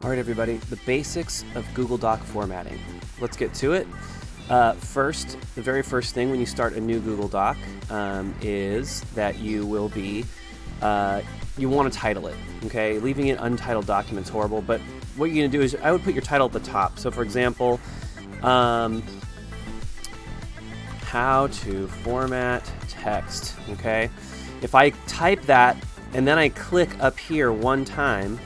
All right, everybody, the basics of Google Doc formatting. Let's get to it. First, the very first thing when you start a new Google Doc is that you will be, you want to title it, okay? Leaving it untitled document's horrible, but what you're going to do is I would put your title at the top. So, for example, how to format text, okay? If I type that and then I click up here one time,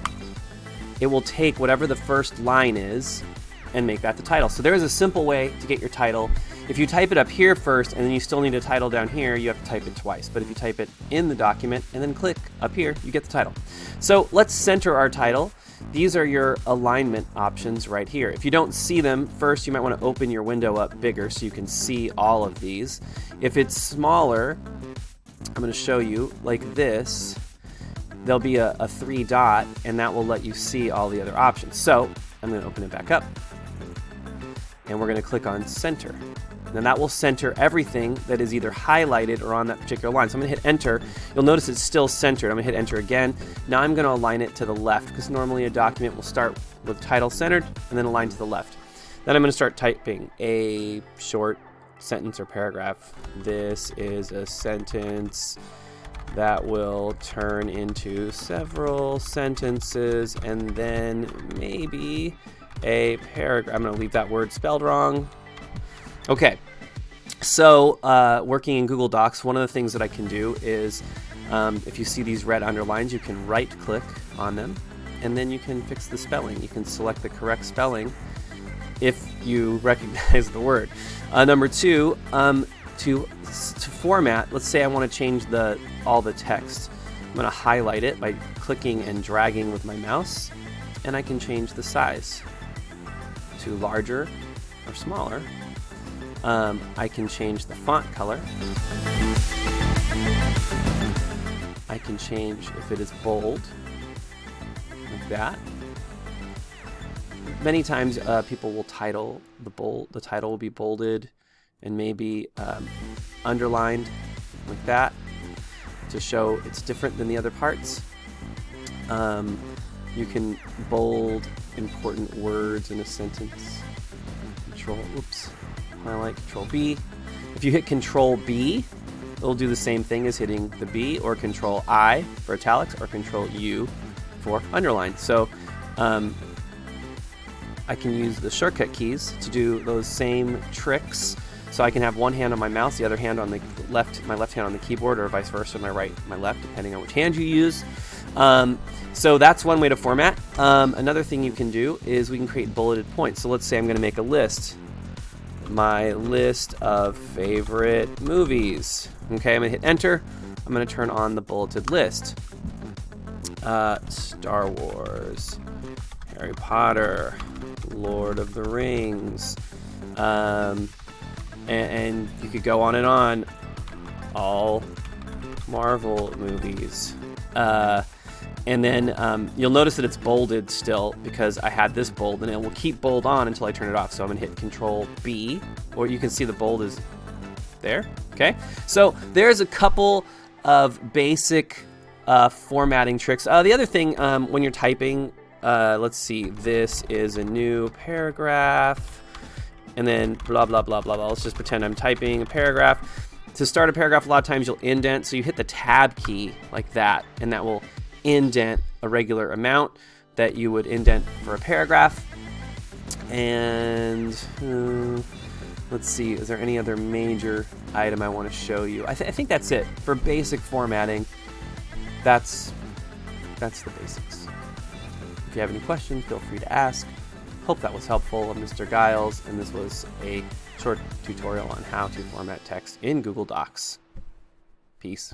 it will take whatever the first line is and make that the title. So there is a simple way to get your title. If you type it up here first and then you still need a title down here, you have to type it twice. But if you type it in the document and then click up here, you get the title. So let's center our title. These are your alignment options right here. If you don't see them, first you might want to open your window up bigger so you can see all of these. If it's smaller, I'm going to show you like this. There'll be a 3 dot, and that will let you see all the other options. So I'm going to open it back up, and we're going to click on center. Then that will center everything that is either highlighted or on that particular line. So I'm going to hit enter. You'll notice it's still centered. I'm going to hit enter again. Now I'm going to align it to the left, because normally a document will start with title centered and then align to the left. Then I'm going to start typing a short sentence or paragraph. This is a sentence that will turn into several sentences and then maybe a paragraph. I'm going to leave that word spelled wrong. Okay, so working in Google Docs, one of the things that I can do is if you see these red underlines, you can right click on them and then you can fix the spelling. You can select the correct spelling if you recognize the word. Number two, to format, let's say I want to change all the text. I'm going to highlight it by clicking and dragging with my mouse, and I can change the size to larger or smaller. I can change the font color. I can change if it is bold, like that. Many times people will title the title will be bolded and maybe underlined like that to show it's different than the other parts. You can bold important words in a sentence. Highlight, Control B. If you hit Control B, it'll do the same thing as hitting the B, or Control I for italics, or Control U for underline. So I can use the shortcut keys to do those same tricks. So I can have one hand on my mouse, the other hand on the left, my left hand on the keyboard, or vice versa, my right, my left, depending on which hand you use. So that's one way to format. Another thing you can do is we can create bulleted points. So let's say I'm going to make a list. My list of favorite movies. Okay, I'm going to hit enter. I'm going to turn on the bulleted list. Star Wars, Harry Potter, Lord of the Rings, and you could go on and on. All Marvel movies. And then you'll notice that it's bolded still because I had this bold, and it will keep bold on until I turn it off. So I'm going to hit Control B, or you can see the bold is there. Okay, so there's a couple of basic formatting tricks. The other thing, when you're typing, let's see, this is a new paragraph. And then blah, blah, blah, blah, blah. Let's just pretend I'm typing a paragraph. To start a paragraph, a lot of times you'll indent. So you hit the tab key like that, and that will indent a regular amount that you would indent for a paragraph. And let's see, is there any other major item I want to show you? I think that's it. For basic formatting, that's the basics. If you have any questions, feel free to ask. Hope that was helpful. I'm Mr. Giles, and this was a short tutorial on how to format text in Google Docs. Peace.